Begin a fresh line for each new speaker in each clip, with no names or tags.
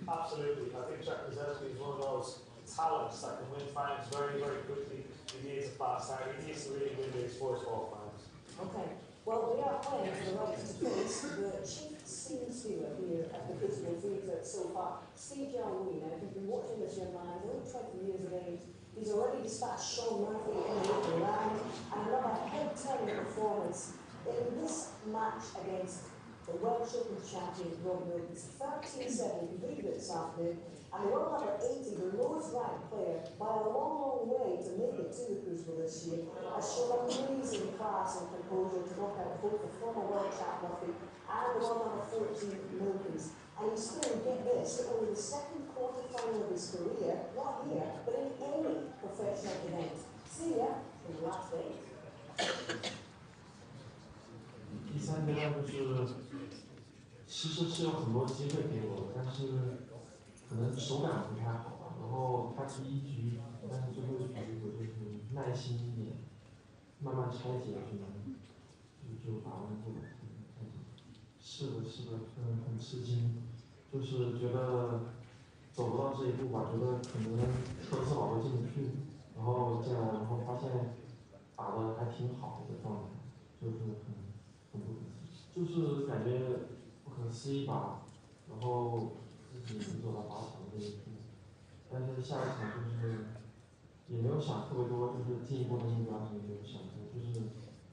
Absolutely. I think Jack Lisowski is one of those talents that can win finals very, very quickly. He needs a fast start. He needs to really win these first four finals.
Okay. Well, we are playing for the right to face the chief scene stealer here at the Physical Theatre so far, Steve Jalween. Now, if you've been watching this young man, he's only 20 years of age. He's already dispatched Sean Murphy in the open round and another head-turning performance in this match against the Welsh Open champion Rob Milkins. 13-7, you believe it this afternoon, and the world number 80, the lowest ranked player by a long, long way to make it to the Crucible this year, has shown amazing class and composure to knock out both the former world champ Murphy and the world number 14 Milkins. And he's still, get this, only the second quarter-final of his career, not here, but in any professional event. See ya in the last day.
第三阶段就是其实是有很多机会给我的，但是可能手感不太好吧。然后他第一局，但是最后一局我就是耐心一点，慢慢拆解就把握住了。是的，很吃惊，就是觉得走不到这一步吧，觉得可能特斯堡都进不去，然后进来，然后发现打得还挺好的状态，就是很不可思议，就是感觉不可思议吧，然后自己能走到8强这一步，但是下一场就是也没有想特别多，就是进一步的目标也没有想过，就是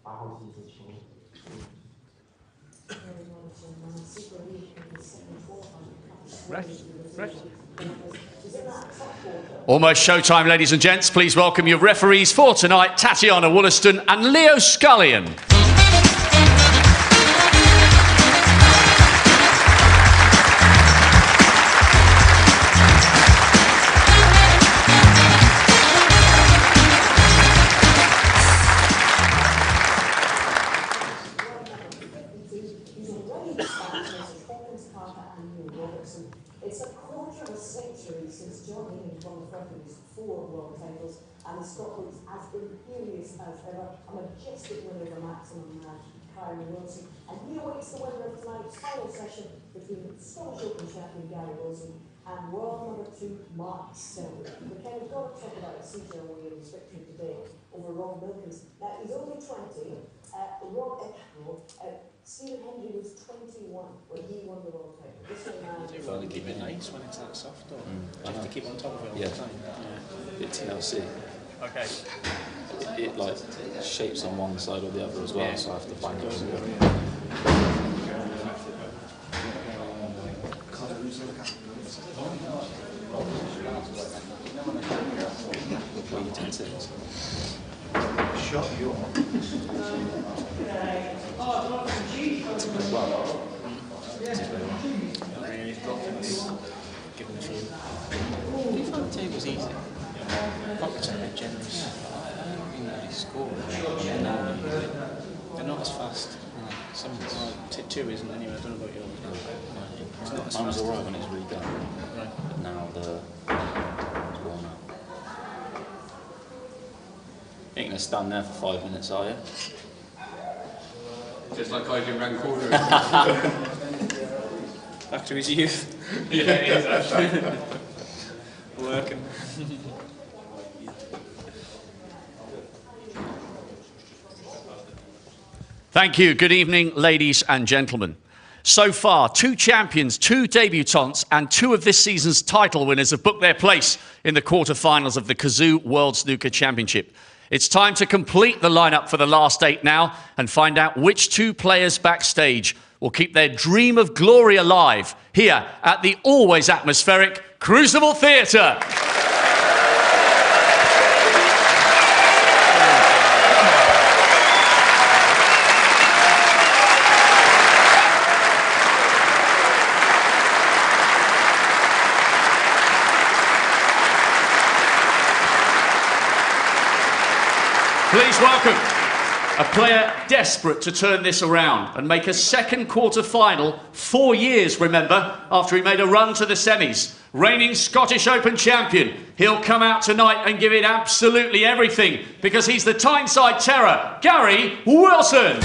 打好自己的球。
Almost showtime, ladies and gents. Please welcome your referees for tonight, Tatiana Wollaston and Leo Scullion.
It's a quarter of a century since John Higgins won the first of his 4 world titles, and Scotland's as imperious as ever, a majestic winner of the maximum match, Karen Wilson. And he awaits the winner of tonight's final session between Scottish Open champion Gary Wilson and world number 2 Mark Selby. We kind of got to talk about CJ Williams' victory today over Rob Milkins. Now, he's only 20. Stephen Hendry was 21 when he won the world title. This young man...
You've got to keep it nice when it's that soft, though. You have to keep on top of it all the time.
Yeah. It's TLC.
Okay.
It like shapes on one side or the other as well, so I have to find it. What are you 10-6?
Shot you
Well,
really confidence. Give them a few. Do you find the table's easy? Pockets are a bit generous. I don't think they score. They're not as fast. Some two isn't anyway. I don't know about yours. It's not as
mine was
fast.
alright when it was redone.
Right.
But now it's worn out. You ain't gonna stand there for 5 minutes, are you?
Just like I did round corner.
Back to his youth.
Yeah, it is actually.
Working.
Thank you. Good evening, ladies and gentlemen. So far, 2 champions, 2 debutants, and 2 of this season's title winners have booked their place in the quarter-finals of the Kazoo World Snooker Championship. It's time to complete the lineup for the last 8 now and find out which 2 players backstage will keep their dream of glory alive here at the always atmospheric Crucible Theatre. Please welcome a player desperate to turn this around and make a second quarter-final, 4 years, remember, after he made a run to the semis. Reigning Scottish Open champion, he'll come out tonight and give it absolutely everything because he's the Tyneside terror, Gary Wilson.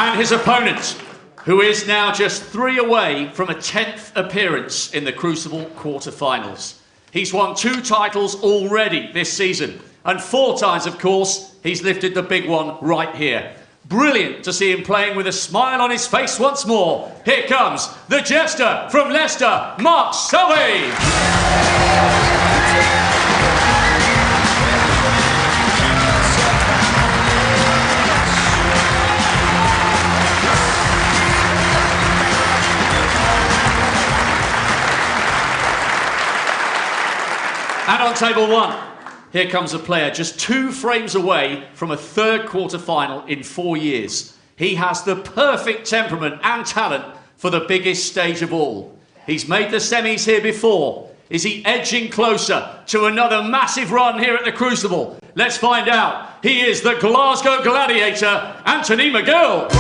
And his opponent, who is now just 3 away from a 10th appearance in the Crucible quarter-finals. He's won 2 titles already this season, and 4 times, of course, he's lifted the big one right here. Brilliant to see him playing with a smile on his face once more. Here comes the jester from Leicester, Mark Selby. And on table 1, here comes a player just 2 frames away from a 3rd quarter-final in 4 years. He has the perfect temperament and talent for the biggest stage of all. He's made the semis here before. Is he edging closer to another massive run here at the Crucible? Let's find out. He is the Glasgow Gladiator, Anthony Mcgill.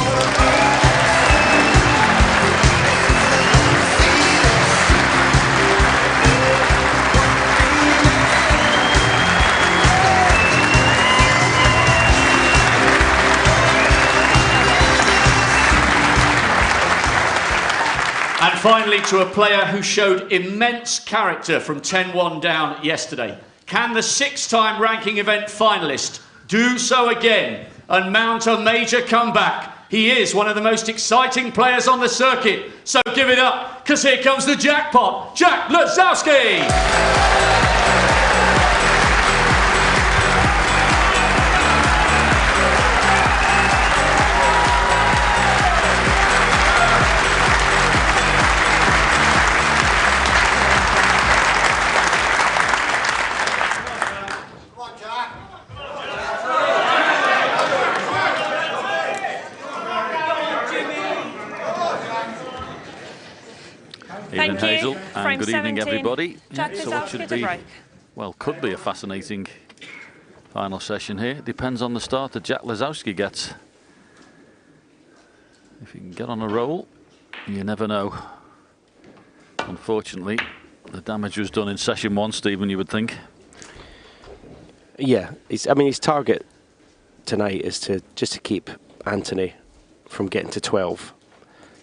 And finally, to a player who showed immense character from 10-1 down yesterday. Can the 6-time ranking event finalist do so again and mount a major comeback? He is one of the most exciting players on the circuit. So give it up, because here comes the jackpot, Jack Lisowski.
Evening, Hazel, and good evening, everybody.
Jack
So what should be, well, could be a fascinating final session here. Depends on the start that Jack Lisowski gets. If he can get on a roll, you never know. Unfortunately, the damage was done in session 1, Stephen, you would think.
Yeah, I mean, his target tonight is to keep Anthony from getting to 12,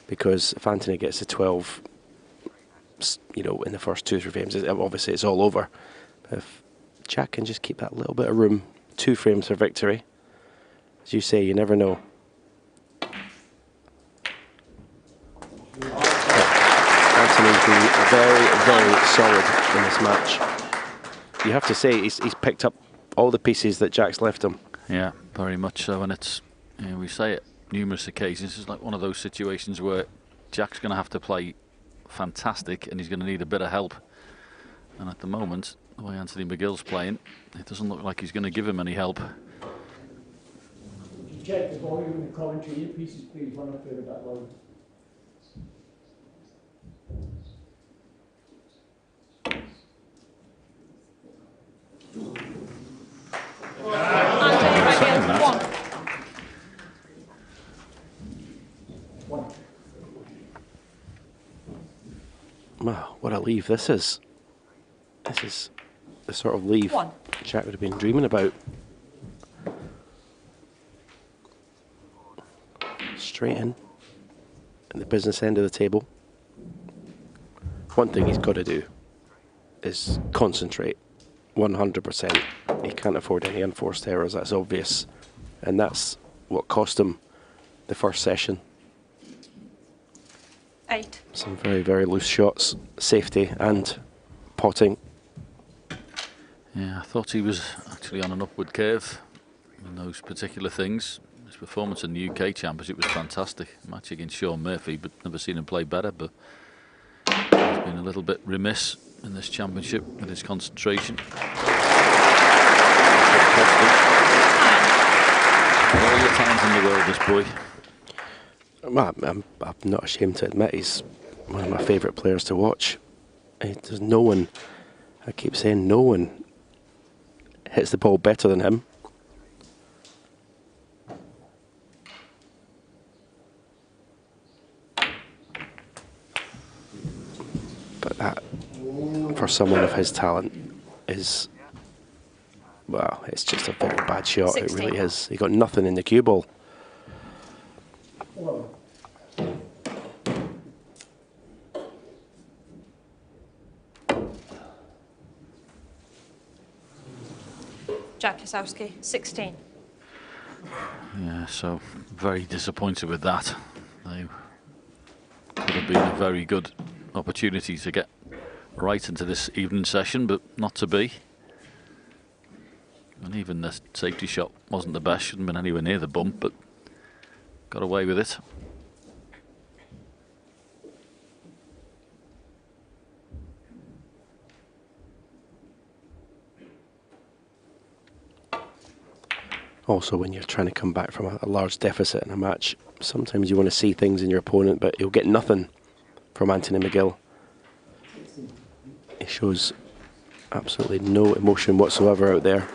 because if Anthony gets to 12, you know, in the first 2 or 3 frames, obviously it's all over. If Jack can just keep that little bit of room, 2 frames for victory, as you say, you never know. Anthony's been very, very solid in this match. You have to say he's picked up all the pieces that Jack's left him.
Yeah, very much so, and it's, you know, we say it numerous occasions, it's like one of those situations where Jack's going to have to play fantastic and he's going to need a bit of help, and at the moment, the way Anthony Mcgill's playing, it doesn't look like he's going to give him any help.
If you check the volume in the commentary, your pieces, please, one up there with that loud.
Wow, what a leave this is. This is the sort of leave Jack would have been dreaming about. Straight in at the business end of the table. One thing he's got to do is concentrate 100%. He can't afford any unforced errors, that's obvious. And that's what cost him the first session.
8.
Some very, very loose shots, safety and potting.
Yeah, I thought he was actually on an upward curve in those particular things. His performance in the UK Championship was fantastic. Match against Sean Murphy, but never seen him play better. But he's been a little bit remiss in this championship with his concentration. All the talent in the world, this boy.
Well, I'm not ashamed to admit he's one of my favourite players to watch. There's no one, I keep saying no one hits the ball better than him. But that, for someone of his talent, is, well, it's just a very bad shot.
16.
It really is. He got nothing in the cue ball.
12.
Jack Lisowski, 16.
Yeah, so very disappointed with that. They could have been a very good opportunity to get right into this evening session, but not to be. And even the safety shot wasn't the best, shouldn't have been anywhere near the bump, but got away with it.
Also, when you're trying to come back from a large deficit in a match, sometimes you want to see things in your opponent, but he'll get nothing from Anthony Mcgill. He shows absolutely no emotion whatsoever out there.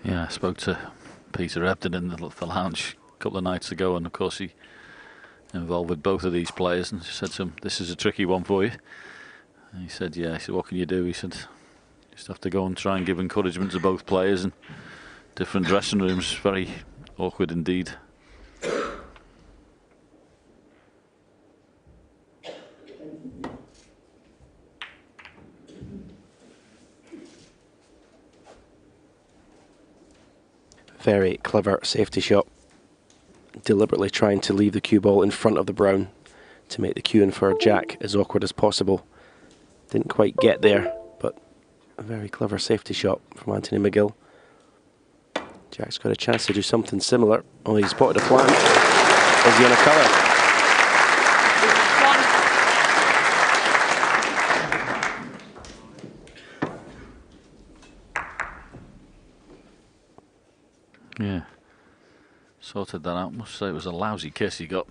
Yeah, I spoke to Peter Ebden in the lounge a couple of nights ago, and of course he involved with both of these players, and said to him, "This is a tricky one for you." And he said, "Yeah." He said, "What can you do?" He said, "Just have to go and try and give encouragement to both players, and different dressing rooms. Very awkward indeed."
Very clever safety shot. Deliberately trying to leave the cue ball in front of the brown to make the cue in for Jack as awkward as possible. Didn't quite get there, but a very clever safety shot from Anthony Mcgill. Jack's got a chance to do something similar. Oh, he's spotted a plant. Is he on a colour?
Yeah, sorted that out. Must say it was a lousy kiss he got.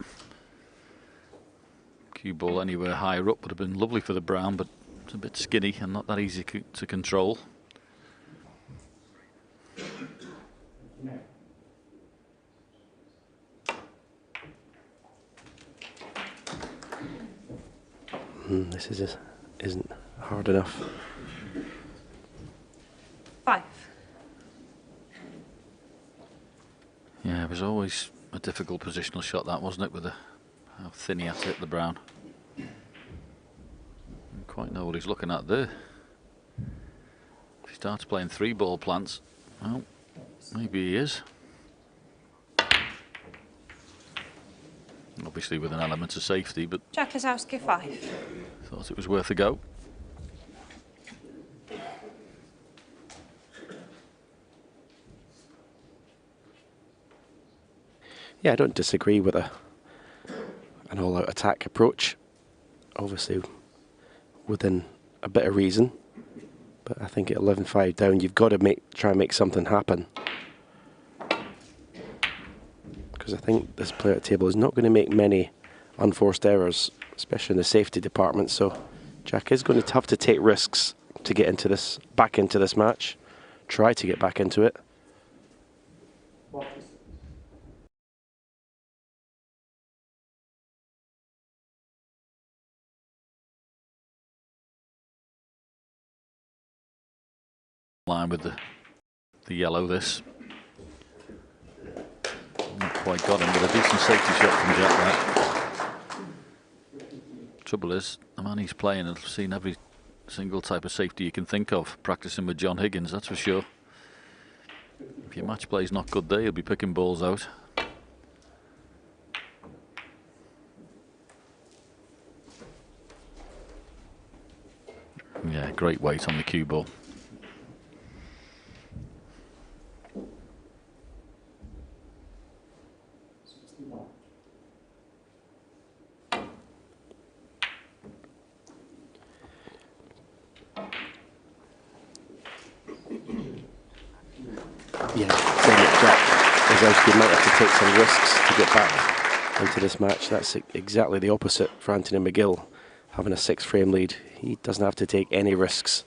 Cue ball anywhere higher up would have been lovely for the brown, but it's a bit skinny and not that easy to control.
This isn't hard enough.
5.
Yeah, it was always a difficult positional shot, that, wasn't it, with how thin he had to hit the brown. Didn't quite know what he's looking at there. If he starts playing 3-ball plants, well, maybe he is. Obviously with an element of safety, but
Jack Lisowski, 5.
thought it was worth a go.
Yeah, I don't disagree with an all-out attack approach. Obviously, within a bit of reason. But I think at 11-5 down, you've got to try and make something happen. Because I think this player at table is not going to make many unforced errors, especially in the safety department. So Jack is going to have to take risks to get into this, back into this match. Try to get back into it.
Line with the yellow, this. Not quite got him, but a decent safety shot from Jack there. Trouble is, the man he's playing has seen every single type of safety you can think of, practicing with John Higgins, that's for sure. If your match play's not good there, he'll be picking balls out. Yeah, great weight on the cue ball.
Yeah, Jack Lisowski might have to take some risks to get back into this match. That's exactly the opposite for Anthony Mcgill. Having a 6-frame lead, he doesn't have to take any risks.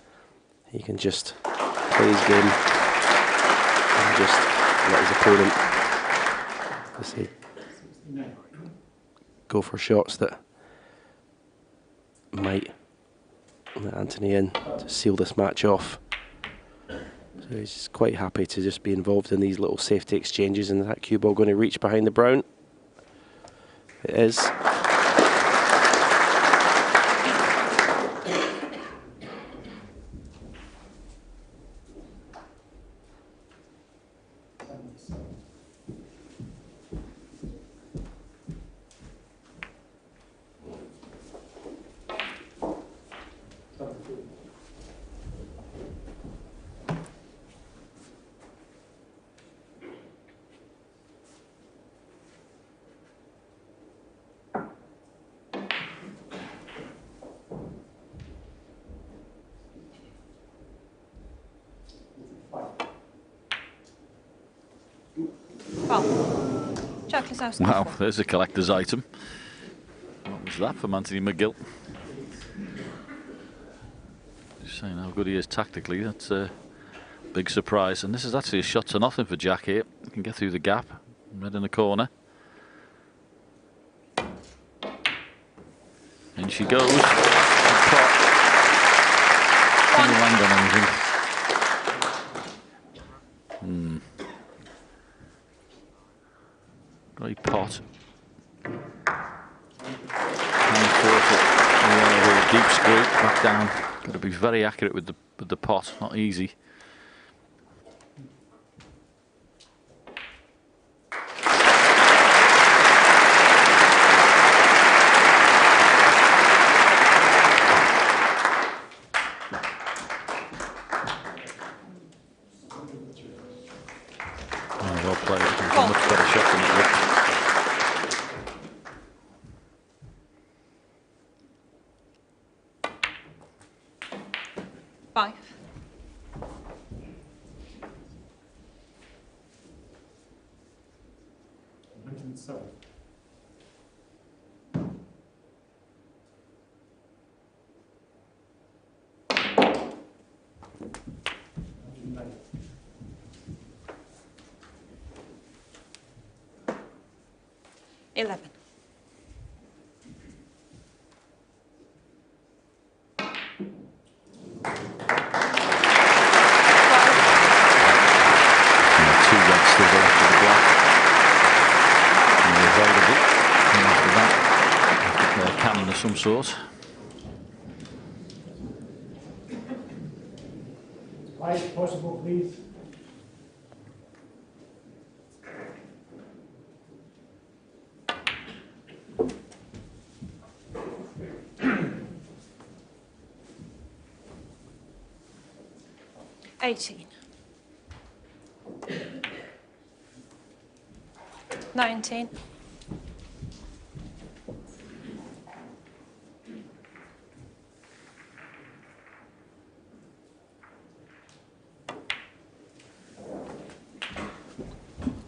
He can just play his game and just let his opponent go for shots that might let Anthony in to seal this match off. So he's quite happy to just be involved in these little safety exchanges. And that cue ball going to reach behind the brown? It is.
Jack Lisowski.
Wow, there's a collector's item. What was that from Anthony Mcgill? Just saying how good he is tactically. That's a big surprise. And this is actually a shot to nothing for Jack here. He can get through the gap. Red in the corner. In she goes. Can you land on anything? Great pot. Deep screw back down. Got to be very accurate with the pot. Not easy. Well played. It was a much better shot than it looked.
Five. Eleven.
Some sort.
If possible, please.
$18. 19.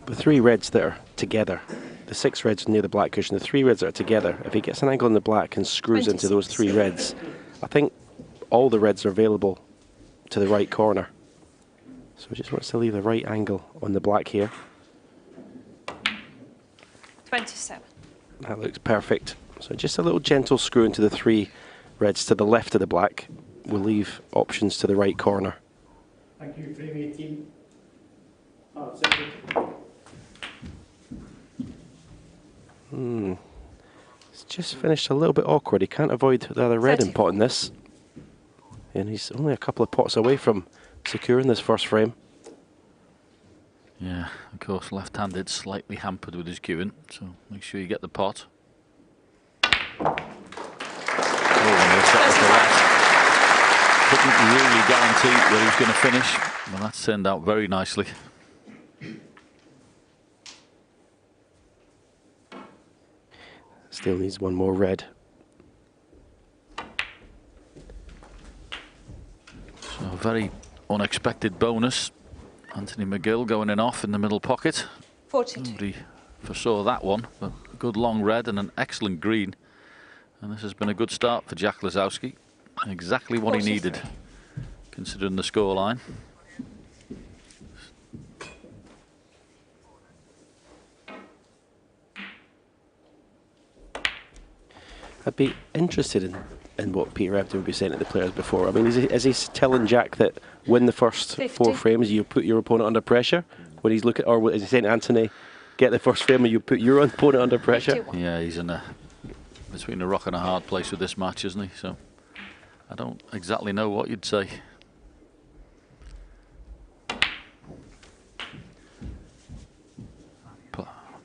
The three reds that are together, the six reds near the black cushion, the three reds that are together, if he gets an angle on the black and screws into those three reds, I think all the reds are available to the right corner. So he just wants to leave the right angle on the black here.
27.
That looks perfect. So just a little gentle screw into the three reds to the left of the black will leave options to the right corner.
Thank you, frame 18.
It's just finished a little bit awkward. He can't avoid the other red in potting this. And he's only a couple of pots away from securing this first frame.
Yeah, of course, left-handed, slightly hampered with his cueing, so make sure you get the pot. Oh, couldn't really guarantee where he was going to finish, but that's turned out very nicely.
Still needs one more red.
So a very unexpected bonus. Anthony Mcgill going in off in the middle pocket.
42.
Nobody foresaw that one, but a good long red and an excellent green. And this has been a good start for Jack Lisowski. Exactly what he needed, considering the scoreline.
I'd be interested in what Peter Ebdon would be saying to the players before. I mean, is he telling Jack that win the first
50.
4 frames, you put your opponent under pressure? When he's looking, or is he saying to Anthony, get the first frame and you put your opponent under pressure?
51.
Yeah, he's in between a rock and a hard place with this match, isn't he? So I don't exactly know what you'd say.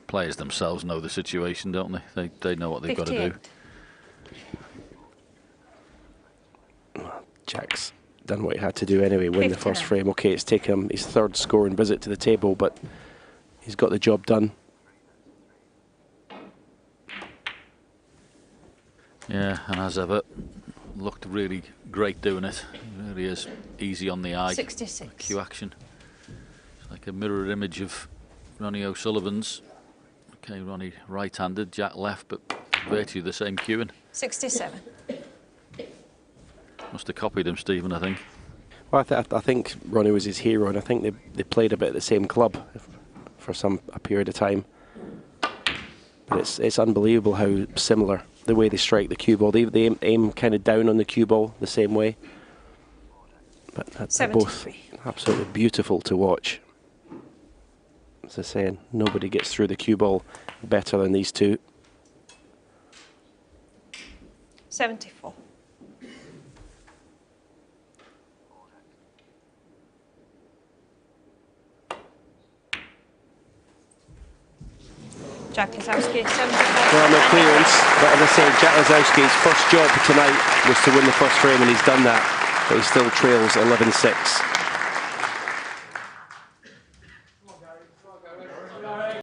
Players themselves know the situation, don't they? They know what they've got to do.
Jack's done what he had to do anyway, win the first frame. Okay, it's taken him his 3rd scoring visit to the table, but he's got the job done.
Yeah, and as ever, looked really great doing it. It really is easy on the eye.
66.
Cue action. It's like a mirror image of Ronnie O'Sullivan's. Okay, Ronnie right-handed, Jack left, but virtually the same cueing.
67.
Must have copied him, Stephen, I think.
Well, I think Ronnie was his hero, and I think they played a bit at the same club for a period of time. But it's unbelievable how similar the way they strike the cue ball. They aim kind of down on the cue ball the same way. But they're both absolutely beautiful to watch. As I say, nobody gets through the cue ball better than these two.
74. Jack Lisowski, 74.
Well, no clearance, but as I say, Jack Lisowski's first job tonight was to win the first frame, and he's done that. But he still trails 11-6.